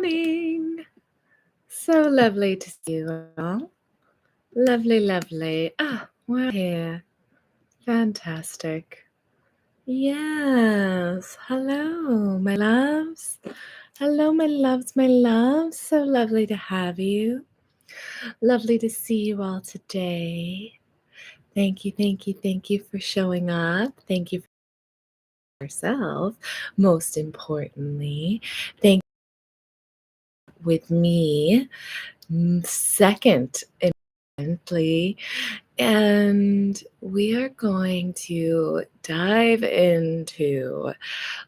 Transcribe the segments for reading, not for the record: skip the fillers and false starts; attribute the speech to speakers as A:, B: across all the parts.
A: morning. So lovely to see you all. Lovely, lovely. We're here. Fantastic. Yes. Hello, my loves. Hello, my loves, my loves. So lovely to have you. Lovely to see you all today. Thank you, thank you, thank you for showing up. Thank you for yourself. Most importantly, thank you with me. Second, importantly, and we are going to dive into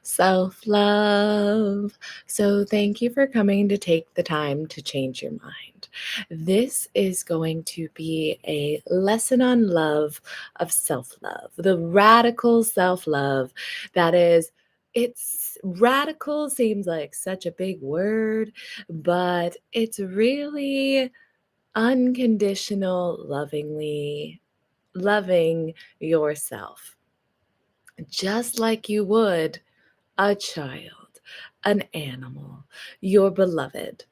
A: self love. So, thank you for coming to take the time to change your mind. This is going to be a lesson on love of self love, the radical self love that is. It's radical seems like such a big word, but it's really unconditional, loving yourself, just like you would a child, an animal, your beloved.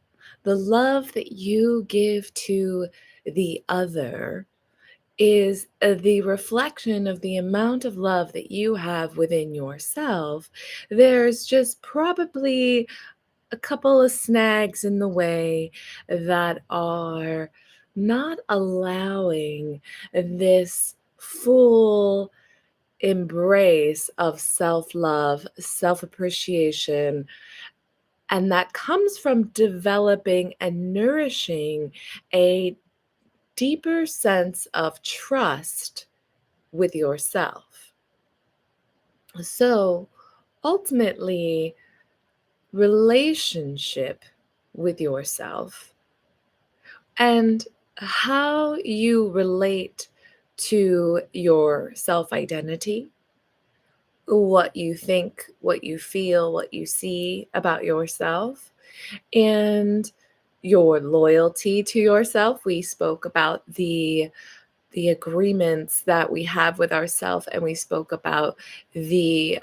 A: The love that you give to the other is the reflection of the amount of love that you have within yourself. There's just probably a couple of snags in the way that are not allowing this full embrace of self love, self appreciation, and that comes from developing and nourishing a deeper sense of trust with yourself. So ultimately, relationship with yourself and how you relate to your self identity, what you think, what you feel, what you see about yourself, and your loyalty to yourself. We spoke about the agreements that we have with ourselves, and we spoke about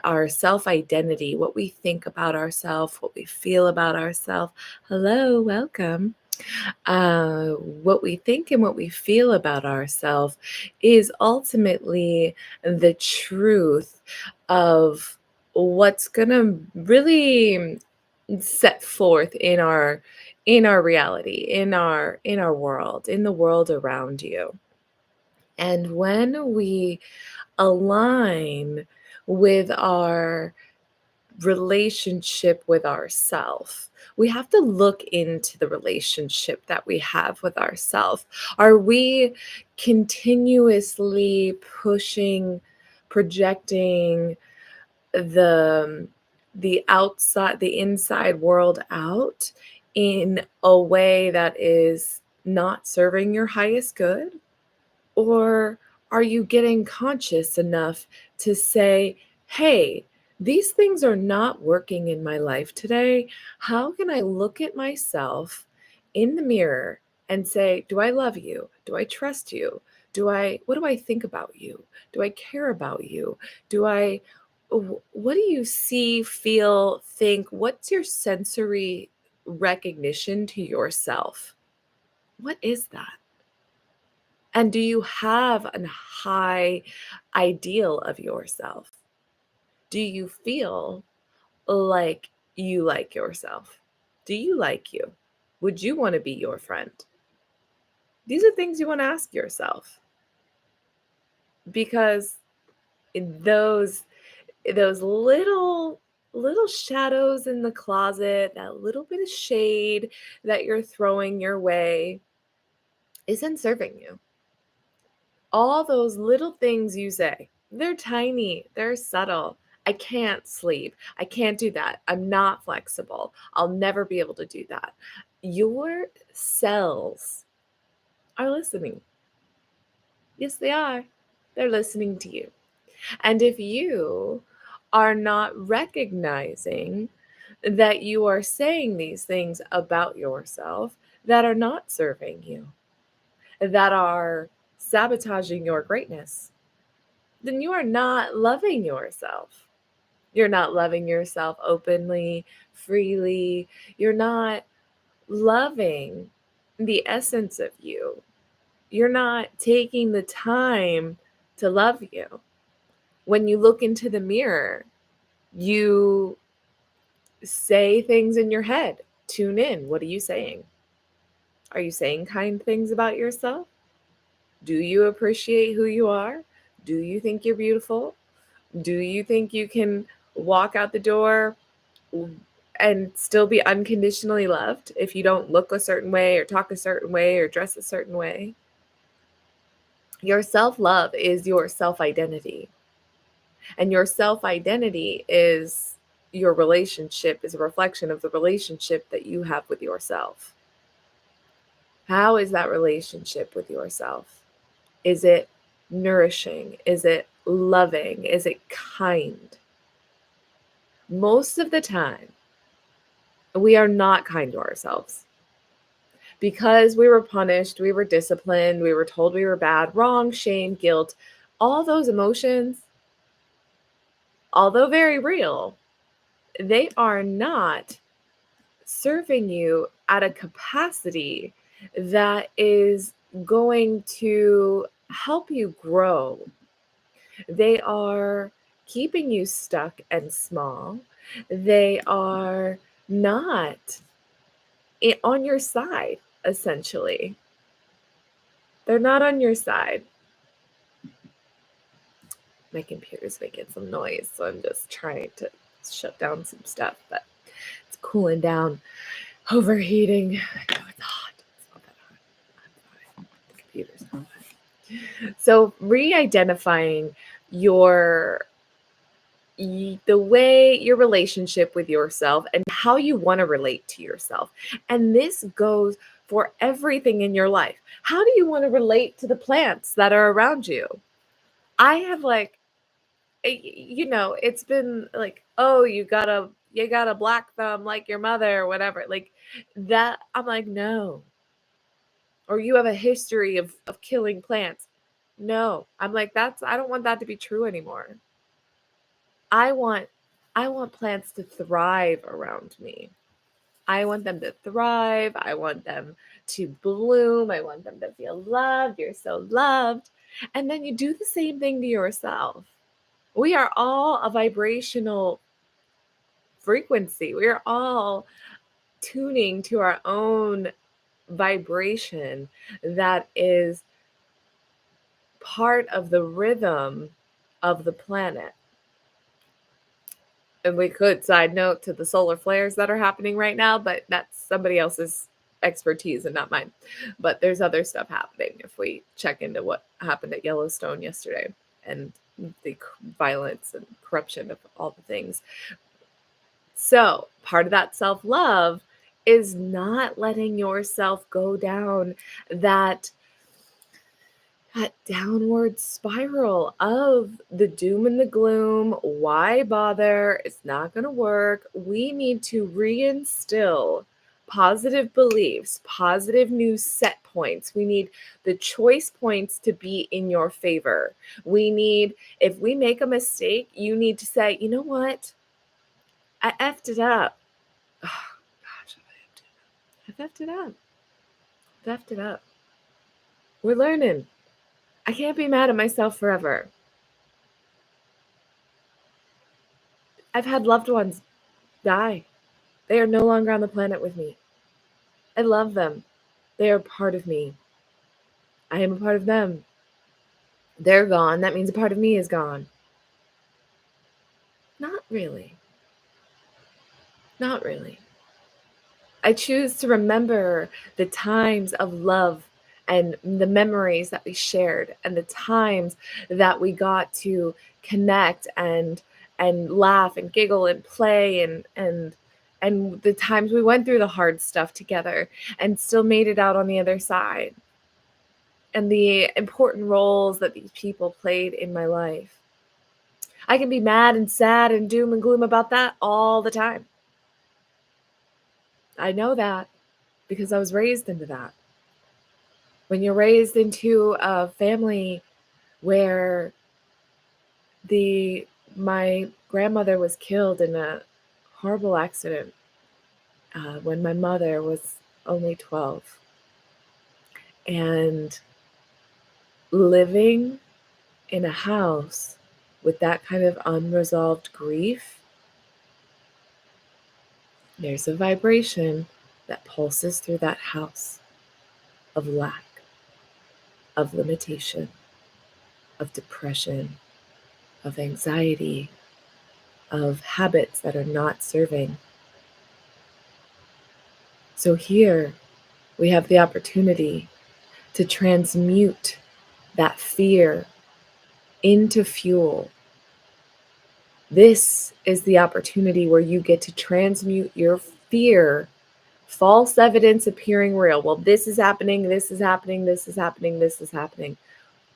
A: our self identity, what we think about ourselves, what we feel about ourselves. Hello, welcome. What we think and what we feel about ourselves is ultimately the truth of what's gonna really set forth in our reality, in our world, in the world around you. And when we align with our relationship with ourself, we have to look into the relationship that we have with ourself. Are we continuously pushing, projecting the the inside world out in a way that is not serving your highest good? Or are you getting conscious enough to say, hey, these things are not working in my life today. How can I look at myself in the mirror and say, do I love you? Do I trust you? What do I think about you? Do I care about you? What do you see, feel, think? What's your sensory recognition to yourself? What is that? And do you have a high ideal of yourself? Do you feel like you like yourself? Do you like you? Would you want to be your friend? These are things you want to ask yourself, because those little shadows in the closet, that little bit of shade that you're throwing your way isn't serving you. All those little things you say, they're tiny, they're subtle. I can't sleep. I can't do that. I'm not flexible. I'll never be able to do that. Your cells are listening. Yes, they are. They're listening to you. And if you are not recognizing that you are saying these things about yourself that are not serving you, that are sabotaging your greatness, then you are not loving yourself. You're not loving yourself openly, freely. You're not loving the essence of you. You're not taking the time to love you. When you look into the mirror, you say things in your head. Tune in. What are you saying? Are you saying kind things about yourself? Do you appreciate who you are? Do you think you're beautiful? Do you think you can walk out the door and still be unconditionally loved if you don't look a certain way or talk a certain way or dress a certain way? Your self-love is your self-identity. And your self-identity is your relationship, is a reflection of the relationship that you have with yourself. How is that relationship with yourself? Is it nourishing? Is it loving? Is it kind? Most of the time, we are not kind to ourselves because we were punished, we were disciplined, we were told we were bad, wrong, shame, guilt. All those emotions, although very real, they are not serving you at a capacity that is going to help you grow. They are keeping you stuck and small. They are not on your side, essentially. They're not on your side. My computer's making some noise, so I'm just trying to shut down some stuff, but it's cooling down, overheating. I know it's hot. It's not that hot. I'm fine. The computer's not fine. So re-identifying the way your relationship with yourself and how you want to relate to yourself. And this goes for everything in your life. How do you want to relate to the plants that are around you? I have it's been like, oh, you got a black thumb like your mother or whatever. Like that, I'm like, no. Or you have a history of killing plants. No. I'm like, I don't want that to be true anymore. I want plants to thrive around me. I want them to thrive. I want them to bloom. I want them to feel loved. You're so loved. And then you do the same thing to yourself. We are all a vibrational frequency. We are all tuning to our own vibration that is part of the rhythm of the planet. And we could side note to the solar flares that are happening right now, but that's somebody else's expertise and not mine. But there's other stuff happening if we check into what happened at Yellowstone yesterday and the violence and corruption of all the things. So part of that self-love is not letting yourself go down that downward spiral of the doom and the gloom. Why bother? It's not going to work. We need to reinstill positive beliefs, positive new set points. We need the choice points to be in your favor. If we make a mistake, you need to say, you know what? I effed it up. Oh, gosh, I effed it up. I effed it up. We're learning. I can't be mad at myself forever. I've had loved ones die. They are no longer on the planet with me. I love them. They are part of me. I am a part of them. They're gone. That means a part of me is gone. Not really. Not really. I choose to remember the times of love and the memories that we shared and the times that we got to connect and laugh and giggle and play and the times we went through the hard stuff together and still made it out on the other side, and the important roles that these people played in my life. I can be mad and sad and doom and gloom about that all the time. I know that because I was raised into that. When you're raised into a family where my grandmother was killed in a horrible accident when my mother was only 12. And living in a house with that kind of unresolved grief, there's a vibration that pulses through that house of lack, of limitation, of depression, of anxiety, of habits that are not serving. So here we have the opportunity to transmute that fear into fuel. This is the opportunity where you get to transmute your fear, false evidence appearing real. Well, this is happening, this is happening, this is happening, this is happening.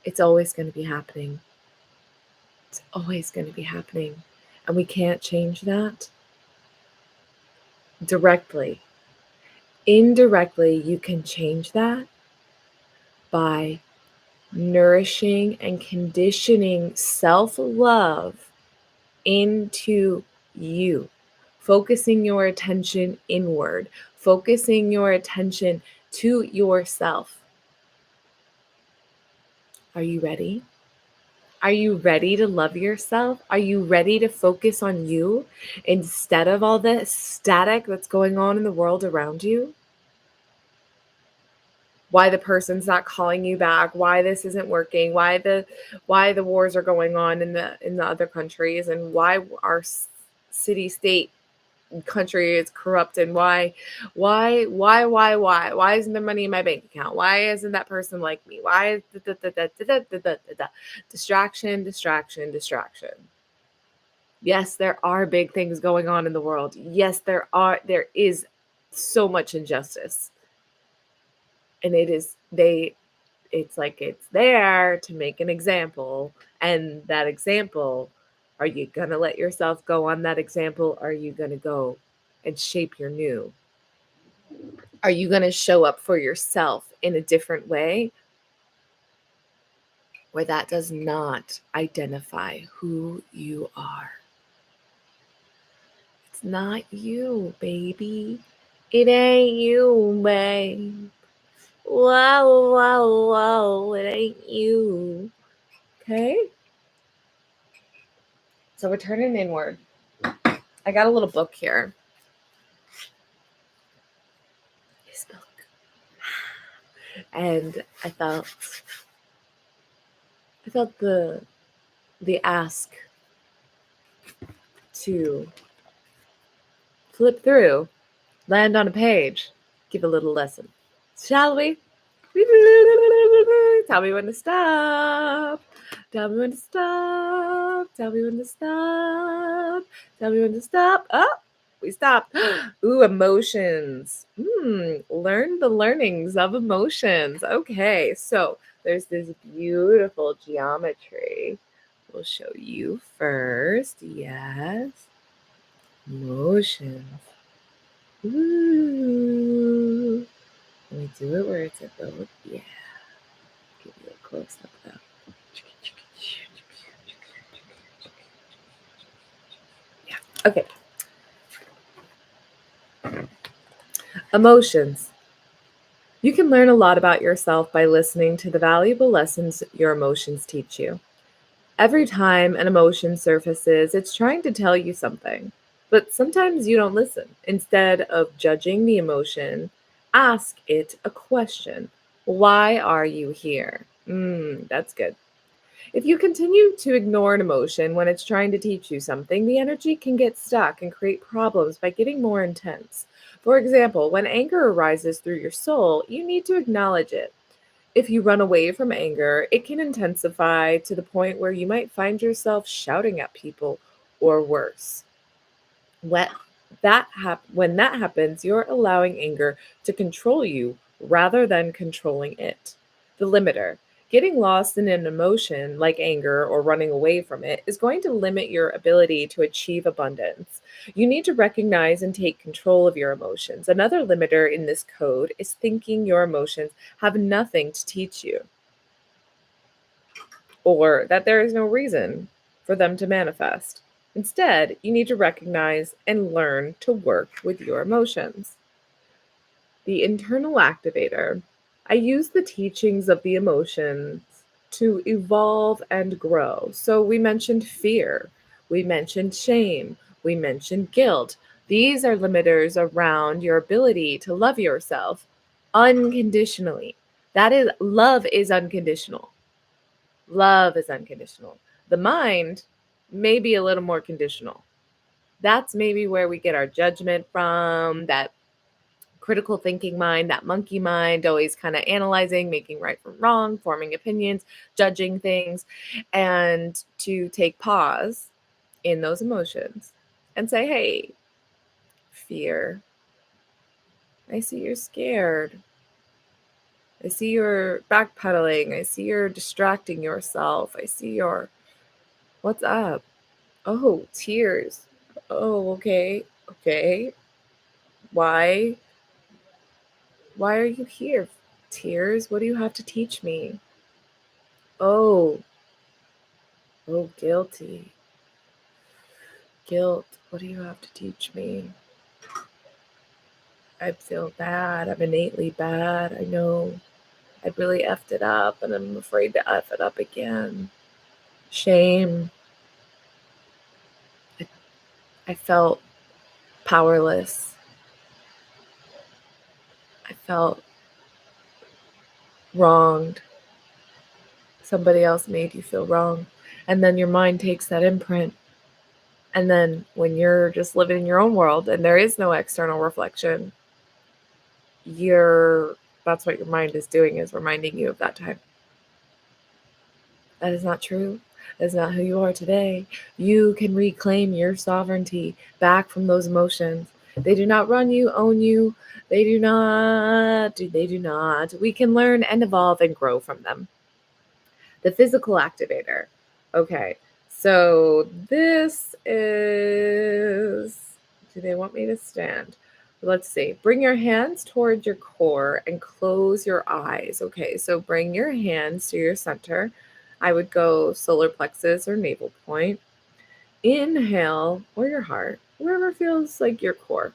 A: It's always going to be happening. It's always going to be happening. And we can't change that directly. Indirectly, you can change that by nourishing and conditioning self-love into you, focusing your attention inward, focusing your attention to yourself. Are you ready? Are you ready to love yourself? Are you ready to focus on you instead of all the static that's going on in the world around you? Why the person's not calling you back, why this isn't working, why the wars are going on in the other countries, and why our city state country is corrupt, and why isn't there money in my bank account, why isn't that person like me, why distraction. Yes, there are big things going on in the world. Yes, there is so much injustice, and it's like it's there to make an example. And that example, are you going to let yourself go on that example? Are you going to go and shape your new? Are you going to show up for yourself in a different way where that does not identify who you are? It's not you, baby. It ain't you, babe. Whoa, whoa, whoa. It ain't you. Okay? So we're turning inward. I got a little book here. This book. And I felt the ask to flip through, land on a page, give a little lesson. Shall we? Tell me when to stop. Tell me when to stop. Tell me when to stop. Tell me when to stop. Oh, we stopped. Ooh, emotions. Learn the learnings of emotions. Okay, so there's this beautiful geometry. We'll show you first. Yes. Emotions. Ooh. Let me do it where it's at both. Yeah. Give you a close up though. Yeah. Okay. Emotions. You can learn a lot about yourself by listening to the valuable lessons your emotions teach you. Every time an emotion surfaces, it's trying to tell you something, but sometimes you don't listen. Instead of judging the emotion, ask it a question. Why are you here? That's good. If you continue to ignore an emotion when it's trying to teach you something, the energy can get stuck and create problems by getting more intense. For example, when anger arises through your soul, you need to acknowledge it. If you run away from anger, it can intensify to the point where you might find yourself shouting at people or worse. When when that happens, you're allowing anger to control you rather than controlling it. The limiter. Getting lost in an emotion like anger or running away from it is going to limit your ability to achieve abundance. You need to recognize and take control of your emotions. Another limiter in this code is thinking your emotions have nothing to teach you, or that there is no reason for them to manifest. Instead, you need to recognize and learn to work with your emotions. The internal activator. I use the teachings of the emotions to evolve and grow. So we mentioned fear, we mentioned shame, we mentioned guilt. These are limiters around your ability to love yourself unconditionally. That is, love is unconditional. Love is unconditional. The mind may be a little more conditional. That's maybe where we get our judgment from, that critical thinking mind, that monkey mind, always kind of analyzing, making right from wrong, forming opinions, judging things, and to take pause in those emotions and say, hey, fear, I see you're scared. I see you're backpedaling. I see you're distracting yourself. I see your, what's up? Oh, tears. Oh, okay. Okay. Why? Why are you here? Tears? What do you have to teach me? Oh, oh, guilty. Guilt. What do you have to teach me? I feel bad. I'm innately bad. I know I really effed it up and I'm afraid to F it up again. Shame. I felt powerless. I felt wronged. Somebody else made you feel wrong. And then your mind takes that imprint. And then when you're just living in your own world and there is no external reflection, that's what your mind is doing, is reminding you of that time. That is not true. That is not who you are today. You can reclaim your sovereignty back from those emotions. They do not run you, own you. They do not. We can learn and evolve and grow from them. The physical activator. Okay, so this is, do they want me to stand? Let's see. Bring your hands towards your core and close your eyes. Okay, so bring your hands to your center. I would go solar plexus or navel point. Inhale, or your heart, wherever feels like your core.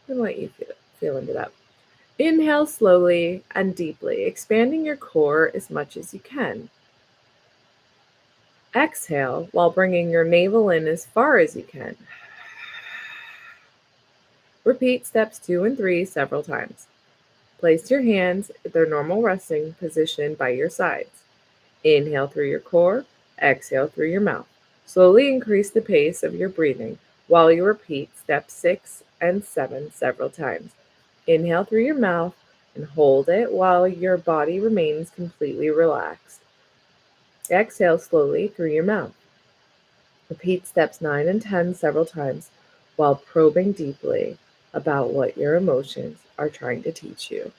A: I'm gonna let you feel into that. Inhale slowly and deeply, expanding your core as much as you can. Exhale while bringing your navel in as far as you can. Repeat steps 2 and 3 several times. Place your hands at their normal resting position by your sides. Inhale through your core, exhale through your mouth. Slowly increase the pace of your breathing while you repeat steps 6 and 7 several times. Inhale through your mouth and hold it while your body remains completely relaxed. Exhale slowly through your mouth. Repeat steps 9 and 10 several times while probing deeply about what your emotions are trying to teach you.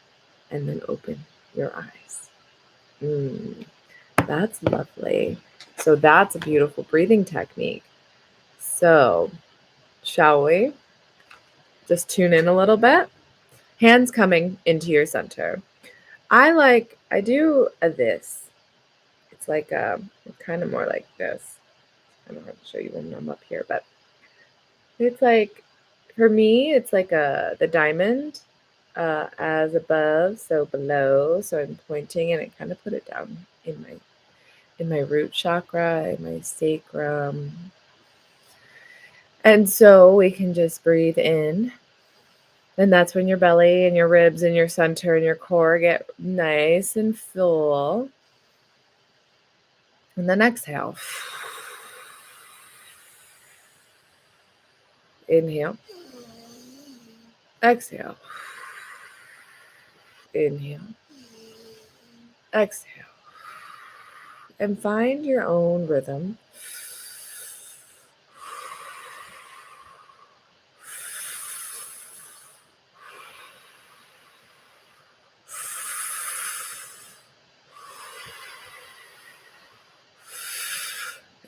A: And then open your eyes. That's lovely. So that's a beautiful breathing technique. So, shall we just tune in a little bit? Hands coming into your center. I do this. It's like kind of more like this. I don't know how to show you when I'm up here, but it's like, for me, it's like the diamond, as above, so below. So I'm pointing and I kind of put it down in my root chakra, in my sacrum. And so we can just breathe in. And that's when your belly and your ribs and your center and your core get nice and full. And then exhale. Inhale. Exhale. Inhale. Exhale. And find your own rhythm.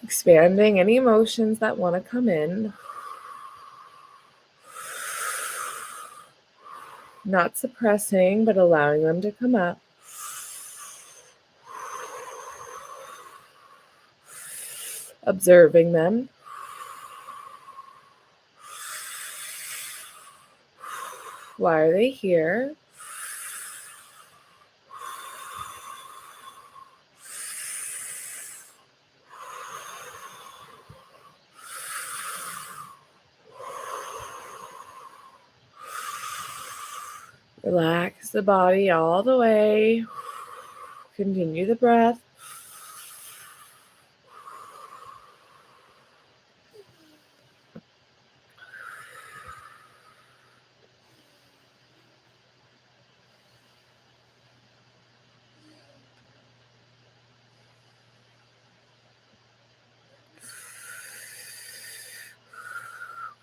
A: Expanding any emotions that want to come in. Not suppressing, but allowing them to come up. Observing them. Why are they here? Relax the body all the way. Continue the breath.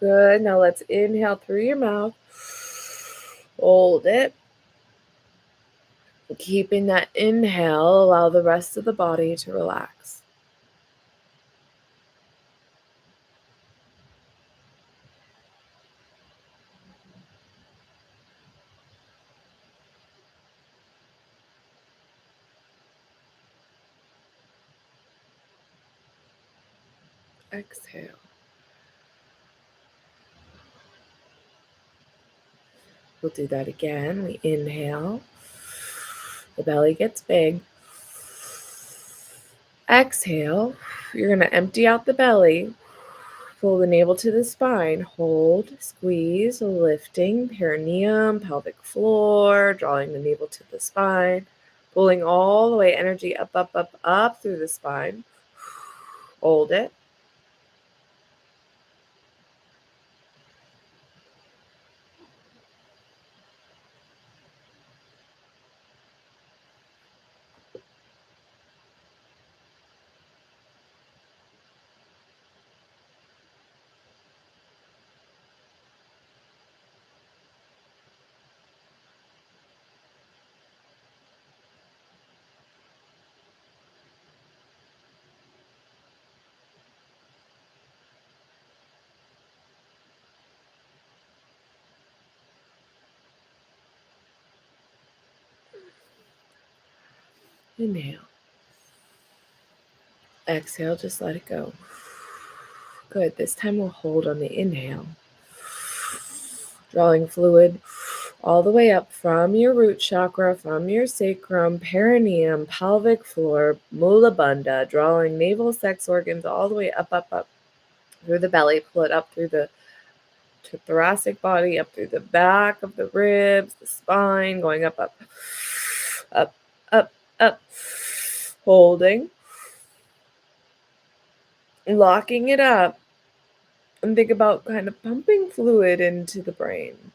A: Good. Now let's inhale through your mouth. Hold it. Keeping that inhale, allow the rest of the body to relax. Exhale. We'll do that again. We inhale. The belly gets big. Exhale. You're going to empty out the belly. Pull the navel to the spine. Hold, squeeze, lifting, perineum, pelvic floor, drawing the navel to the spine. Pulling all the way, energy up, up, up, up through the spine. Hold it. Inhale. Exhale, just let it go. Good. This time we'll hold on the inhale. Drawing fluid all the way up from your root chakra, from your sacrum, perineum, pelvic floor, mula bandha, drawing navel, sex organs all the way up, up, up through the belly. Pull it up through the thoracic body, up through the back of the ribs, the spine, going up, up, up, up, up. Holding. Locking it up. And think about kind of pumping fluid into the brain,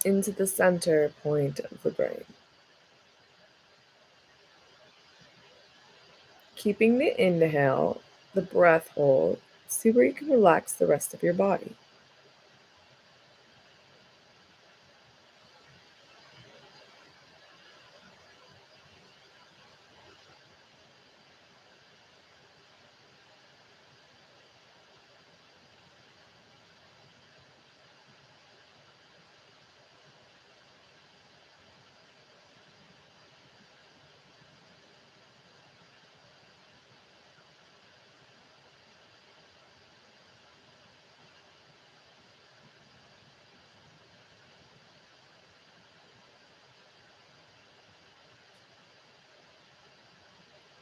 A: into the center point of the brain. Keeping the inhale, the breath hold, see where you can relax the rest of your body.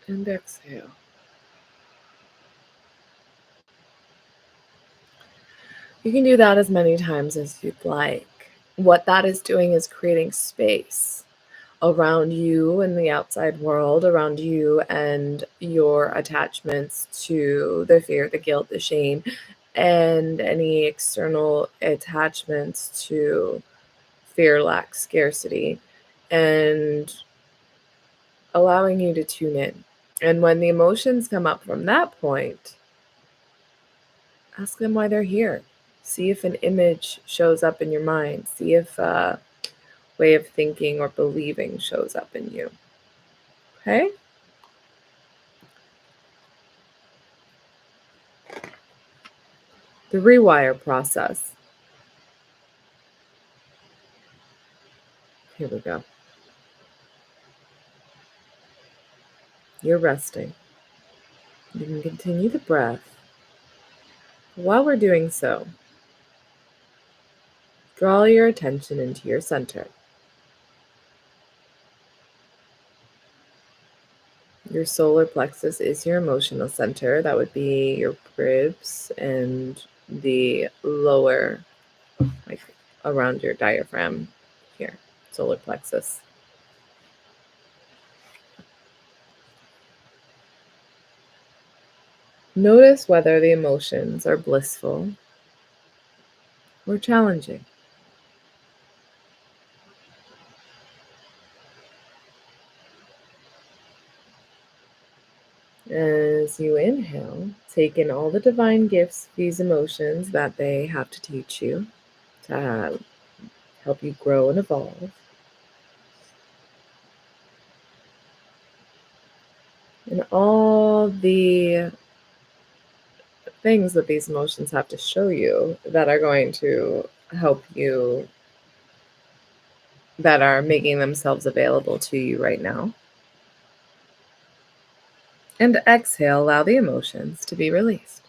A: And exhale. You can do that as many times as you'd like. What that is doing is creating space around you and the outside world, around you and your attachments to the fear, the guilt, the shame, and any external attachments to fear, lack, scarcity, and allowing you to tune in. And when the emotions come up from that point, ask them why they're here. See if an image shows up in your mind. See if a way of thinking or believing shows up in you. Okay? The rewire process. Here we go. You're resting. You can continue the breath. While we're doing so, Draw your attention into your center. Your solar plexus is your emotional center. That would be your ribs and the lower, like around your diaphragm here, solar plexus. Notice whether the emotions are blissful or challenging. As you inhale, take in all the divine gifts, these emotions that they have to teach you to help you grow and evolve. And all the things that these emotions have to show you that are going to help you, that are making themselves available to you right now. And exhale, allow the emotions to be released.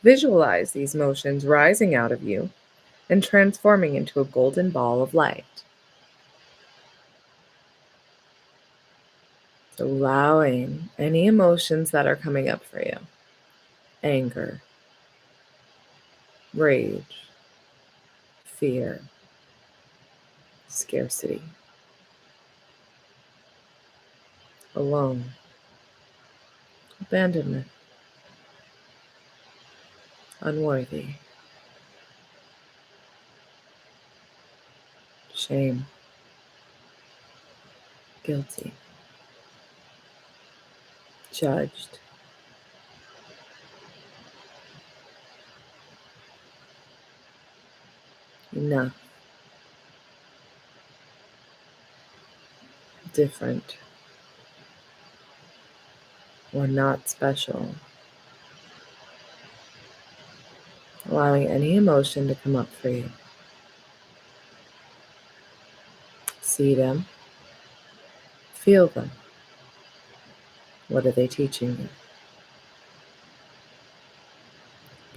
A: Visualize these emotions rising out of you and transforming into a golden ball of light. Allowing any emotions that are coming up for you: anger, rage, fear, scarcity, alone, abandonment, unworthy, shame, guilty, judged, enough, different, or not special. Allowing any emotion to come up for you. See them, feel them. What are they teaching you?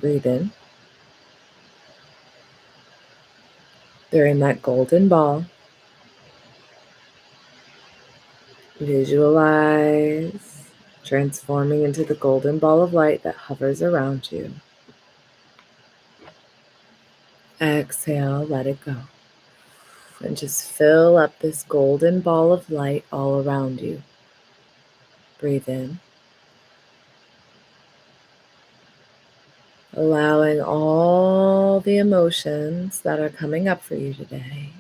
A: Breathe in. They're in that golden ball. Visualize transforming into the golden ball of light that hovers around you. Exhale, let it go. And just fill up this golden ball of light all around you. Breathe in. Allowing all the emotions that are coming up for you today.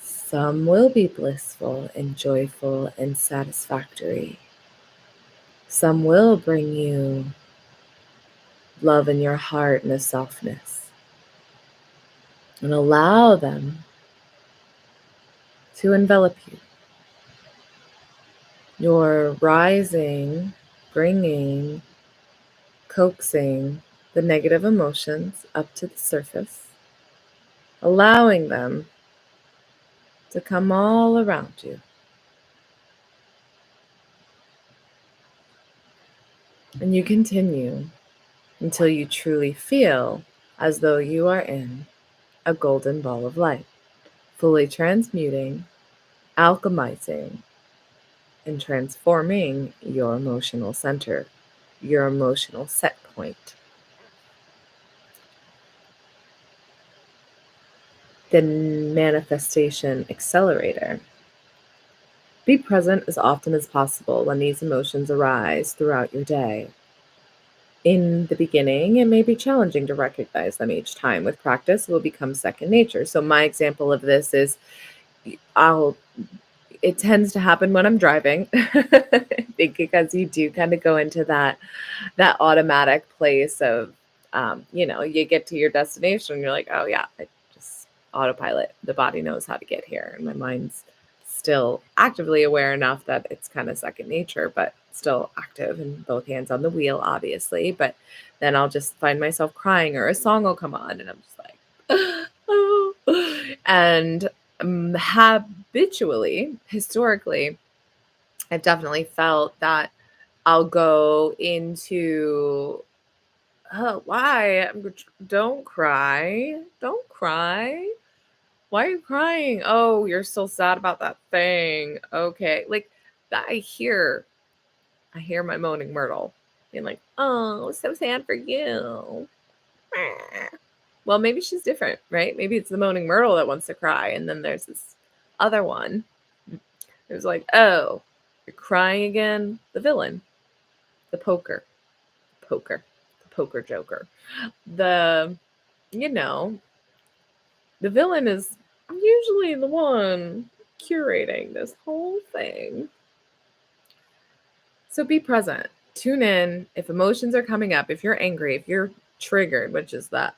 A: Some will be blissful and joyful and satisfactory. Some will bring you love in your heart and a softness. And allow them to envelop you. You're rising, bringing, coaxing the negative emotions up to the surface, allowing them to come all around you. And you continue until you truly feel as though you are in a golden ball of light, fully transmuting, alchemizing, and transforming your emotional center, your emotional set point. The manifestation accelerator. Be present as often as possible when these emotions arise throughout your day. In the beginning, it may be challenging to recognize them each time. With practice, it will become second nature. So my example of this is it tends to happen when I'm driving, I think, because you do kind of go into that automatic place of, you get to your destination and you're like, oh yeah, I just autopilot. The body knows how to get here. And my mind's still actively aware enough that it's kind of second nature, but still active and both hands on the wheel, obviously. But then I'll just find myself crying or a song will come on and I'm just like, oh. And habitually, historically, I've definitely felt that I'll go into Oh, why? Don't cry. Don't cry. Why are you crying? Oh, you're still sad about that thing. Okay. Like I hear my moaning myrtle being like, oh, so sad for you. Well, maybe she's different, right? Maybe it's the moaning myrtle that wants to cry. And then there's this other one. It like, oh, you're crying again? The villain, the poker joker. The, you know, the villain is usually the one curating this whole thing. So be present. Tune in. If emotions are coming up, if you're angry, if you're triggered, which is that,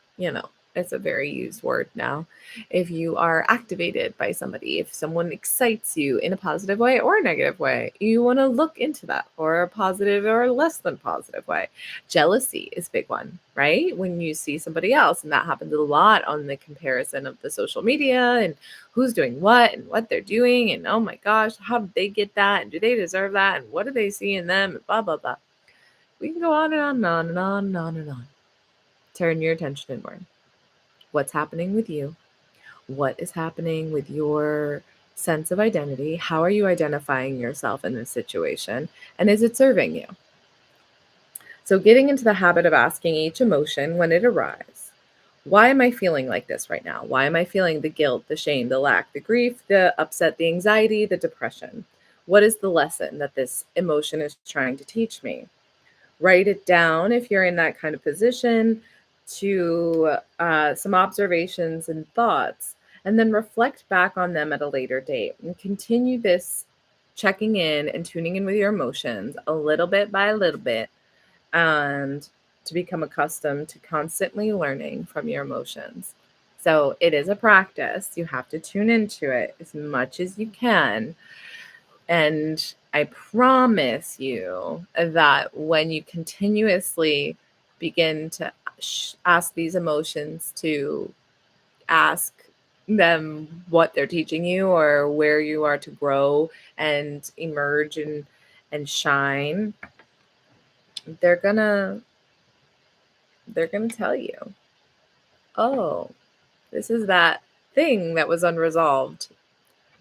A: it's a very used word now. If you are activated by somebody, if someone excites you in a positive way or a negative way, you want to look into that for a positive or less than positive way. Jealousy is a big one, right? When you see somebody else, and that happens a lot on the comparison of the social media and who's doing what and what they're doing. And oh my gosh, how did they get that? And do they deserve that? And what do they see in them? And blah, blah, blah. We can go on and on and on and on and on and on. Turn your attention inward. What's happening with you? What is happening with your sense of identity? How are you identifying yourself in this situation? And is it serving you? So getting into the habit of asking each emotion when it arrives, why am I feeling like this right now? Why am I feeling the guilt, the shame, the lack, the grief, the upset, the anxiety, the depression? What is the lesson that this emotion is trying to teach me? Write it down if you're in that kind of position, to some observations and thoughts, and then reflect back on them at a later date and continue this checking in and tuning in with your emotions a little bit by a little bit, and to become accustomed to constantly learning from your emotions. So it is a practice. You have to tune into it as much as you can. And I promise you that when you continuously begin to ask these emotions, to ask them what they're teaching you or where you are to grow and emerge and shine, they're gonna tell you, oh, this is that thing that was unresolved.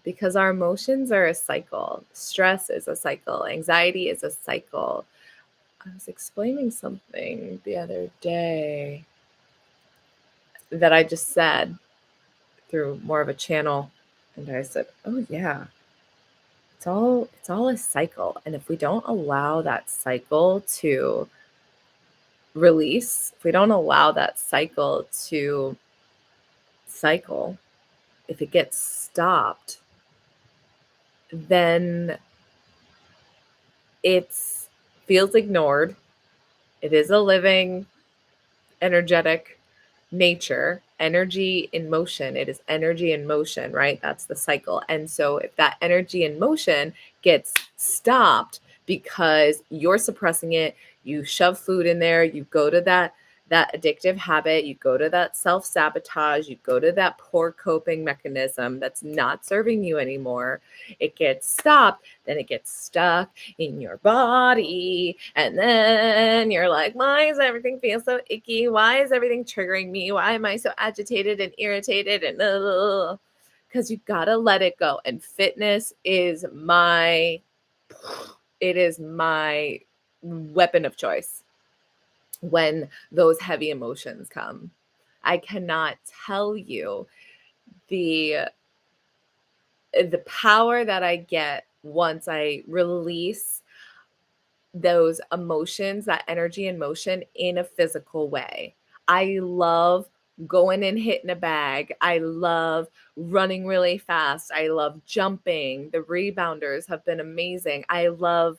A: Because our emotions are a cycle. Stress is a cycle. Anxiety is a cycle. I was explaining something the other day that I just said through more of a channel. And I said, oh yeah, it's all a cycle. And if we don't allow that cycle to release, if we don't allow that cycle to cycle, if it gets stopped, then it feels ignored. It is a living, energetic nature, energy in motion. It is energy in motion, right? That's the cycle. And so if that energy in motion gets stopped because you're suppressing it, you shove food in there, you go to that addictive habit, you go to that self-sabotage, you go to that poor coping mechanism that's not serving you anymore, it gets stopped, then it gets stuck in your body, and then you're like, why does everything feel so icky? Why is everything triggering me? Why am I so agitated and irritated? And because you gotta let it go. And fitness is my weapon of choice when those heavy emotions come. I cannot tell you the power that I get once I release those emotions, that energy and motion in a physical way. I love going and hitting a bag. I love running really fast. I love jumping. The rebounders have been amazing. I love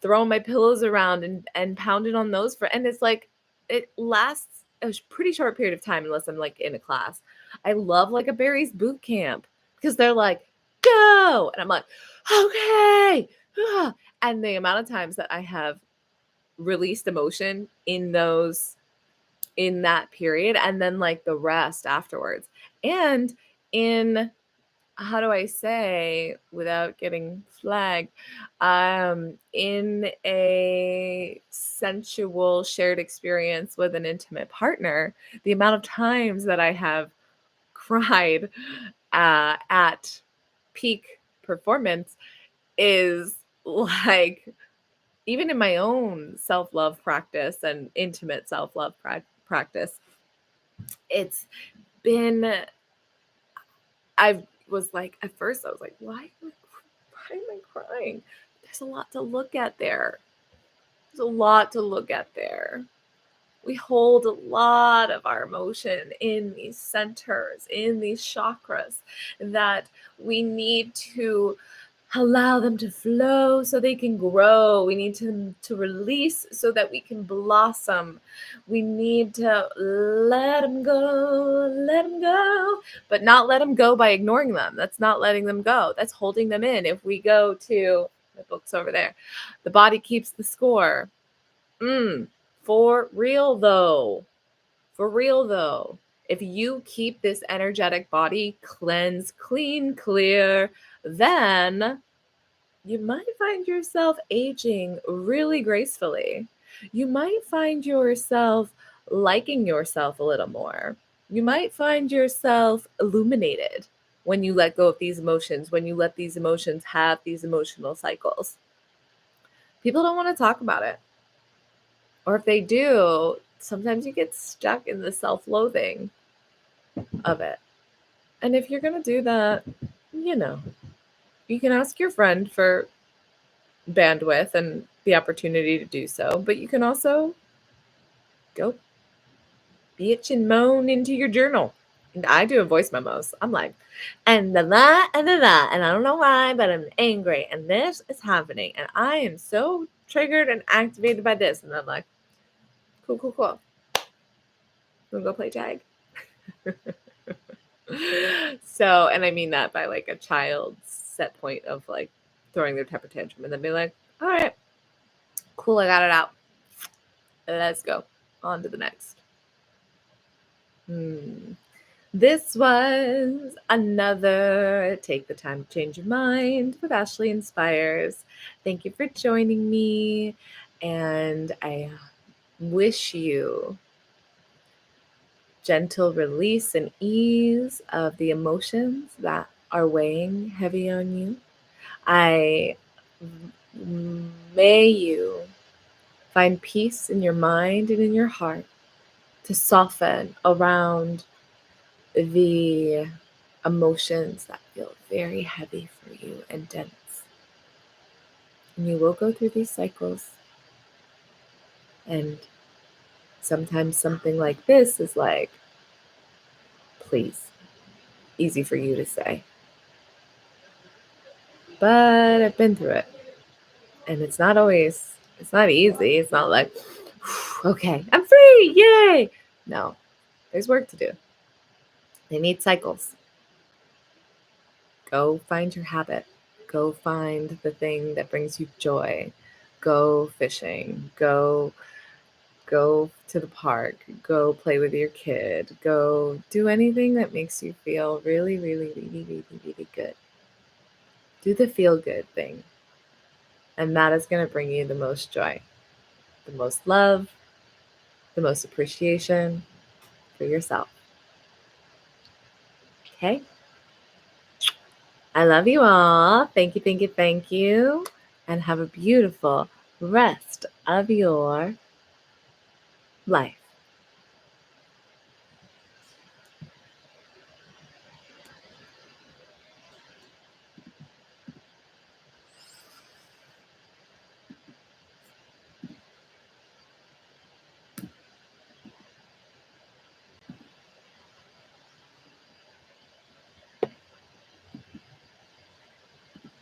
A: throwing my pillows around and pounding on those and it's like, it lasts a pretty short period of time unless I'm like in a class. I love like a Barry's boot camp because they're like, go. And I'm like, okay. And the amount of times that I have released emotion in that period, and then like the rest afterwards. And in how do I say without getting flagged, in a sensual shared experience with an intimate partner, the amount of times that I have cried at peak performance is like, even in my own self-love practice and intimate self-love practice, it's been, I was like, at first I was like, why am I crying? There's a lot to look at there. There's a lot to look at there. We hold a lot of our emotion in these centers, in these chakras, that we need to allow them to flow so they can grow. We need to release so that we can blossom. We need to let them go, but not let them go by ignoring them. That's not letting them go. That's holding them in. If we go to the books over there, the body keeps the score. For real though, if you keep this energetic body cleansed, clean, clear, then you might find yourself aging really gracefully. You might find yourself liking yourself a little more. You might find yourself illuminated when you let go of these emotions, when you let these emotions have these emotional cycles. People don't want to talk about it. Or if they do, sometimes you get stuck in the self-loathing of it. And if you're going to do that, you can ask your friend for bandwidth and the opportunity to do so, but you can also go bitch and moan into your journal. And I do a voice memos. I'm like, and the and I don't know why, but I'm angry, and this is happening, and I am so triggered and activated by this. And I'm like, cool. We'll go play tag. So, and I mean that by like a child's set point of like throwing their temper tantrum and then be like, all right, cool, I got it out. Let's go on to the next. This was another Take the Time to Change Your Mind with Ashley Inspyrz. Thank you for joining me, and I wish you gentle release and ease of the emotions that are weighing heavy on you. May you find peace in your mind and in your heart to soften around the emotions that feel very heavy for you and dense. And you will go through these cycles. And sometimes something like this is like, please, easy for you to say. But I've been through it. And it's not easy. It's not like, okay, I'm free, yay. No, there's work to do. They need cycles. Go find your habit. Go find the thing that brings you joy. Go fishing. Go to the park. Go play with your kid. Go do anything that makes you feel really, really, really, really, really good. Do the feel good thing. And that is going to bring you the most joy, the most love, the most appreciation for yourself. Okay? I love you all. Thank you. And have a beautiful rest of your life.